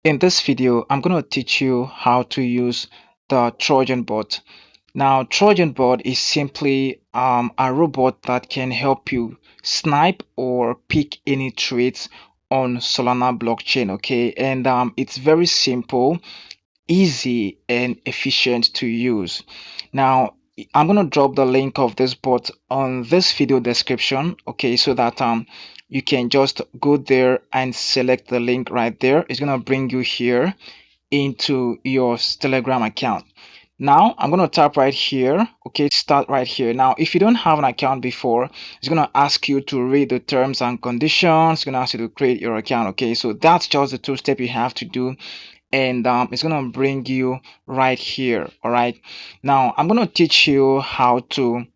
In this video, I'm going to teach you how to use the Trojan Bot. Now, Trojan Bot is simply a robot that can help you snipe or pick any trades on Solana blockchain. Okay, and it's very simple, easy, and efficient to use. Now, I'm going to drop the link of this bot on this video description, okay, so that you can just go there and select the link right there. It's going to bring you here into your Telegram account. Now I'm going to tap right here, okay, start right here. Now if you don't have an account before, it's going to ask you to read the terms and conditions. It's going to ask you to create your account, okay. So that's just the two step you have to do, and it's going to bring you right here. All right, now I'm going to teach you how to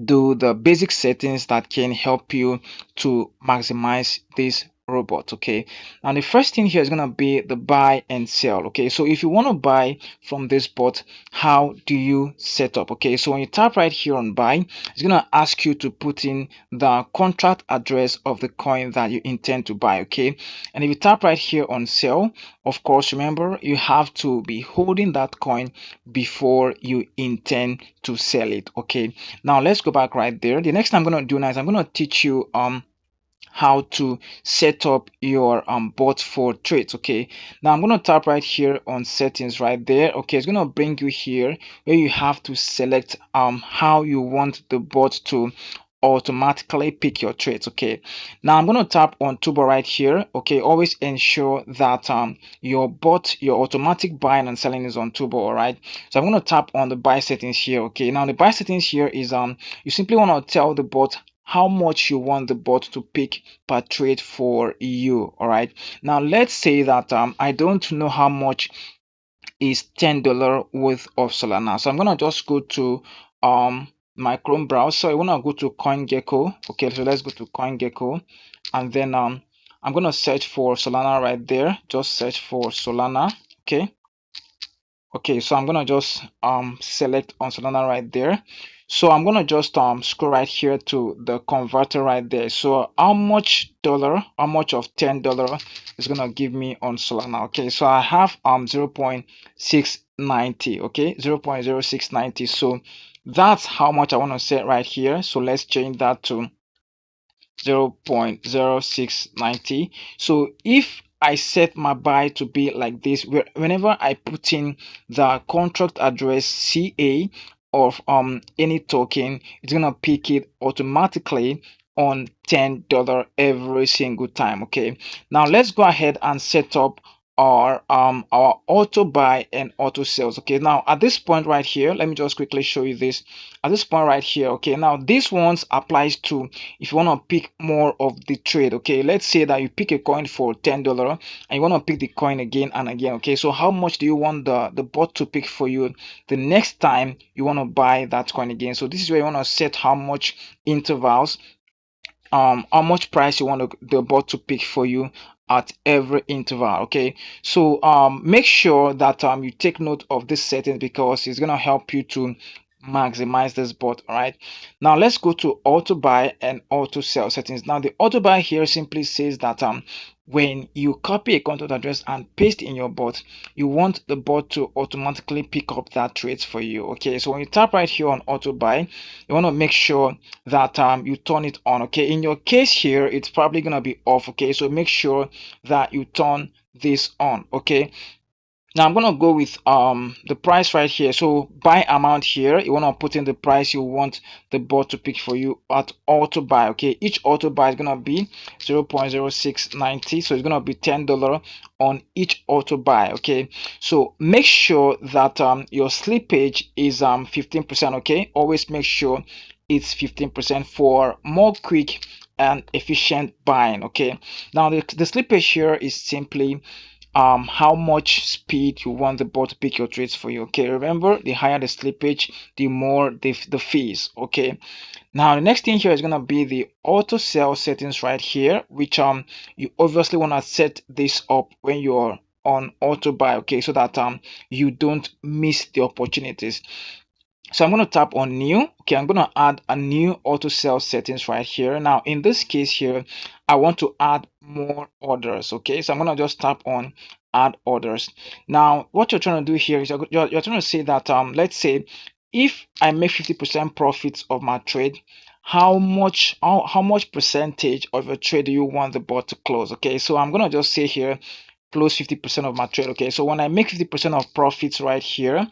do the basic settings that can help you to maximize this robot. Okay, now the first thing here is going to be the buy and sell. Okay, so if you want to buy from this bot, how do you set up? Okay, so when you tap right here on buy, it's going to ask you to put in the contract address of the coin that you intend to buy. Okay, and if you tap right here on sell, of course, remember you have to be holding that coin before you intend to sell it. Okay, now let's go back right there. The next thing I'm going to do now is I'm going to teach you how to set up your bot for trades. Okay, now I'm going to tap right here on settings right there. Okay, it's going to bring you here where you have to select how you want the bot to automatically pick your trades. Okay, now I'm going to tap on toolbar right here. Okay, always ensure that your bot, your automatic buying and selling is on toolbar. All right, so I'm going to tap on the buy settings here. Okay, now the buy settings here is you simply want to tell the bot how much you want the bot to pick per trade for you. All right, now let's say that I don't know how much is $10 worth of Solana. So I'm gonna just go to my Chrome browser. I wanna go to CoinGecko. Okay, so let's go to CoinGecko, and then I'm gonna search for Solana right there. Just search for Solana. Okay. Okay, so I'm gonna just select on Solana right there. So I'm gonna just scroll right here to the converter right there. So how much dollar, how much of $10 is gonna give me on Solana? Okay, so I have 0.690. Okay, 0.0690. So that's how much I want to set right here. So let's change that to 0.0690. So if I set my buy to be like this, whenever I put in the contract address CA of any token, it's gonna pick it automatically on $10 every single time. Okay, now let's go ahead and set up our auto buy and auto sales. Okay, now at this point right here, let me just quickly show you this. At this point right here, okay, now this ones applies to if you want to pick more of the trade. Okay, let's say that you pick a coin for $10 and you want to pick the coin again and again. Okay, so how much do you want the bot to pick for you the next time you want to buy that coin again? So this is where you want to set how much intervals, how much price you want the bot to pick for you at every interval. Okay, so make sure that you take note of this settings because it's going to help you to maximize this bot. All right, now let's go to auto buy and auto sell settings. Now the auto buy here simply says that when you copy a contact address and paste in your bot, you want the bot to automatically pick up that trades for you. Okay, so when you tap right here on auto buy, you want to make sure that you turn it on. Okay, in your case here it's probably gonna be off. Okay, so make sure that you turn this on. Okay, now I'm gonna go with the price right here. So buy amount here, you want to put in the price you want the bot to pick for you at auto buy. Okay, each auto buy is gonna be 0.0690, so it's gonna be $10 on each auto buy. Okay, so make sure that your slippage is 15%. Okay, always make sure it's 15% for more quick and efficient buying. Okay, now the slippage here is simply how much speed you want the bot to pick your trades for you. Okay, remember, the higher the slippage, the more the fees. Okay, now the next thing here is gonna be the auto sell settings right here, which you obviously want to set this up when you're on auto buy. Okay, so that you don't miss the opportunities. So I'm going to tap on new. Okay, I'm going to add a new auto sell settings right here. Now in this case here, I want to add more orders. Okay, so I'm going to just tap on add orders. Now what you're trying to do here is you're trying to say that let's say if I make 50% profits of my trade, how much percentage of your trade do you want the bot to close? Okay, so I'm gonna just say here close 50% of my trade. Okay, so when I make 50% of profits right here,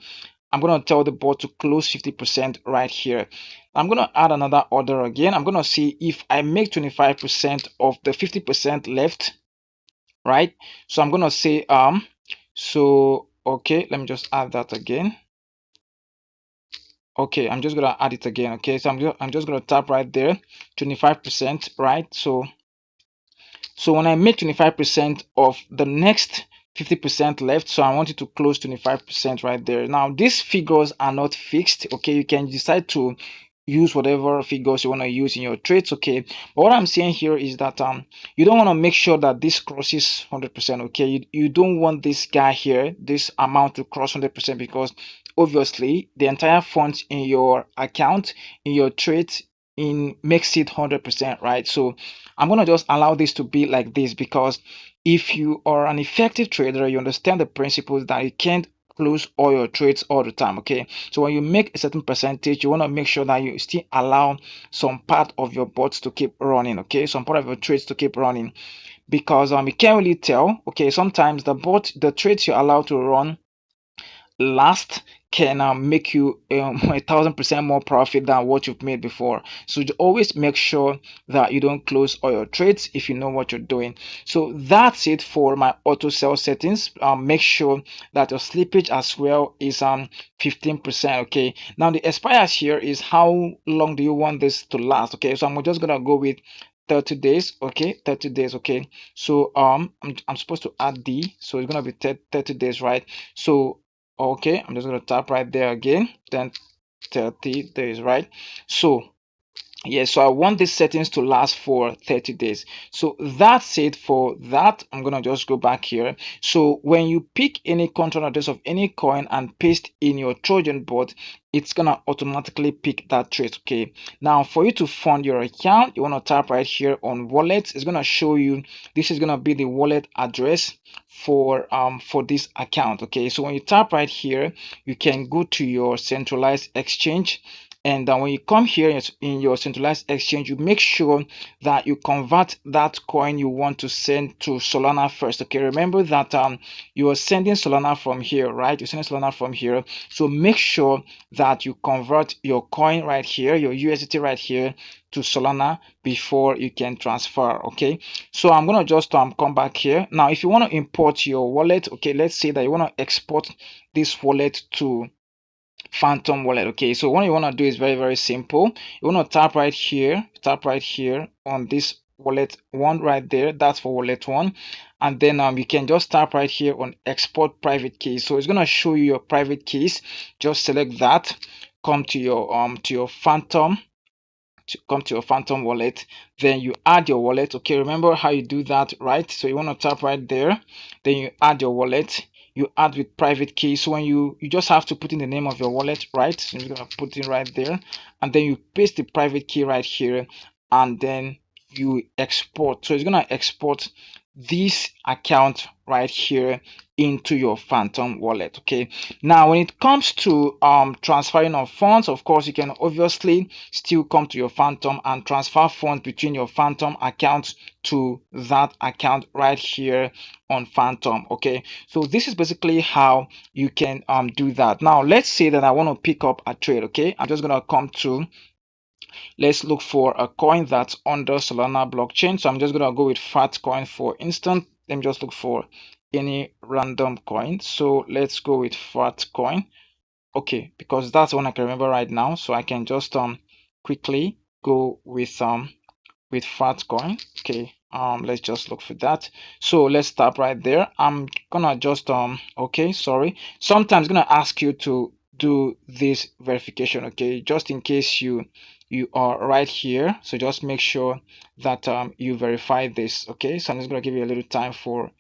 I'm going to tell the bot to close 50% right here. I'm going to add another order again. I'm going to see if I make 25% of the 50% left, right? So I'm going to say so okay, let me just add that again. Okay, I'm just going to add it again. Okay, so I'm just going to tap right there, 25%, right? So when I make 25% of the next 50% left, so I want it to close 25% right there. Now these figures are not fixed. Okay, you can decide to use whatever figures you want to use in your trades. Okay, but what I'm saying here is that you don't want to make sure that this crosses 100%. Okay, you don't want this guy here, this amount, to cross 100%, because obviously the entire funds in your account, in your trades, in makes it 100%, right? So I'm going to just allow this to be like this, because if you are an effective trader, you understand the principles that you can't close all your trades all the time. Okay, so when you make a certain percentage, you want to make sure that you still allow some part of your bots to keep running. Okay, some part of your trades to keep running, because you can't really tell. Okay, sometimes the trades you allow to run last can make you 1,000% more profit than what you've made before. So you always make sure that you don't close all your trades if you know what you're doing. So that's it for my auto sell settings. Make sure that your slippage as well is 15%. Okay, now the expires here is how long do you want this to last? Okay, so I'm just gonna go with 30 days. Okay, 30 days. Okay, so I'm supposed to add D, so it's gonna be 30 days, right? So okay, I'm just going to tap right there again, then 30 days, right? So yeah, so I want these settings to last for 30 days. So that's it for that. I'm gonna just go back here. So when you pick any contract address of any coin and paste in your Trojan bot, it's gonna automatically pick that trade. Okay, now for you to fund your account, you want to tap right here on wallet. It's gonna show you, this is gonna be the wallet address for this account. Okay, so when you tap right here, you can go to your centralized exchange, and when you come here in your centralized exchange, you make sure that you convert that coin you want to send to Solana first. Okay, remember that you are sending Solana from here, right? You're sending Solana from here, so make sure that you convert your coin right here, your USDT right here, to Solana before you can transfer. Okay, so I'm gonna just come back here. Now if you want to import your wallet, okay, let's say that you want to export this wallet to Phantom wallet. Okay, so what you want to do is very simple. You want to tap right here on this wallet one right there. That's for wallet one. And then you can just tap right here on export private keys. So it's going to show you your private keys. Just select that, come to your Phantom, to come to your Phantom wallet, then you add your wallet. Okay, remember how you do that, right? So you want to tap right there, then you add your wallet, you add with private key. So when you just have to put in the name of your wallet, right? So you're gonna put it right there, and then you paste the private key right here, and then you export. So it's gonna export this account right here into your Phantom wallet. Okay, now when it comes to transferring of funds, of course you can obviously still come to your Phantom and transfer funds between your Phantom account to that account right here on Phantom. Okay, so this is basically how you can do that. Now let's say that I want to pick up a trade. Okay, I'm just gonna come to, let's look for a coin that's under Solana blockchain. So I'm just gonna go with fat coin for instance. Let me just look for any random coin. So let's go with fat coin. Okay, because that's one I can remember right now. So I can just quickly go with fat coin. Okay, let's just look for that. So let's tap right there. I'm gonna just okay, sorry, sometimes gonna ask you to do this verification. Okay, just in case you are right here, so just make sure that you verify this. Okay, so I'm just gonna give you a little time for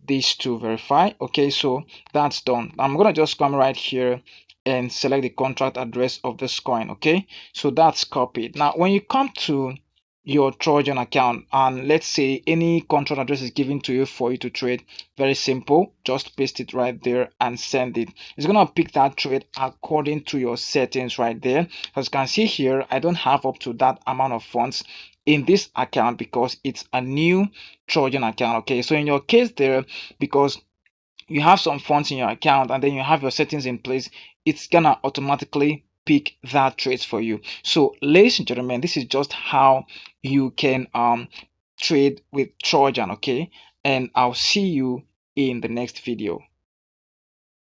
this to verify. Okay, so that's done. I'm gonna just come right here and select the contract address of this coin. Okay, so that's copied. Now when you come to your Trojan account, and let's say any control address is given to you for you to trade. Very simple, just paste it right there and send it. It's gonna pick that trade according to your settings right there. As you can see here, I don't have up to that amount of funds in this account because it's a new Trojan account. Okay, so in your case there, because you have some funds in your account and then you have your settings in place, it's gonna automatically pick that trades for you. So ladies and gentlemen, this is just how you can trade with Trojan. Okay, and I'll see you in the next video.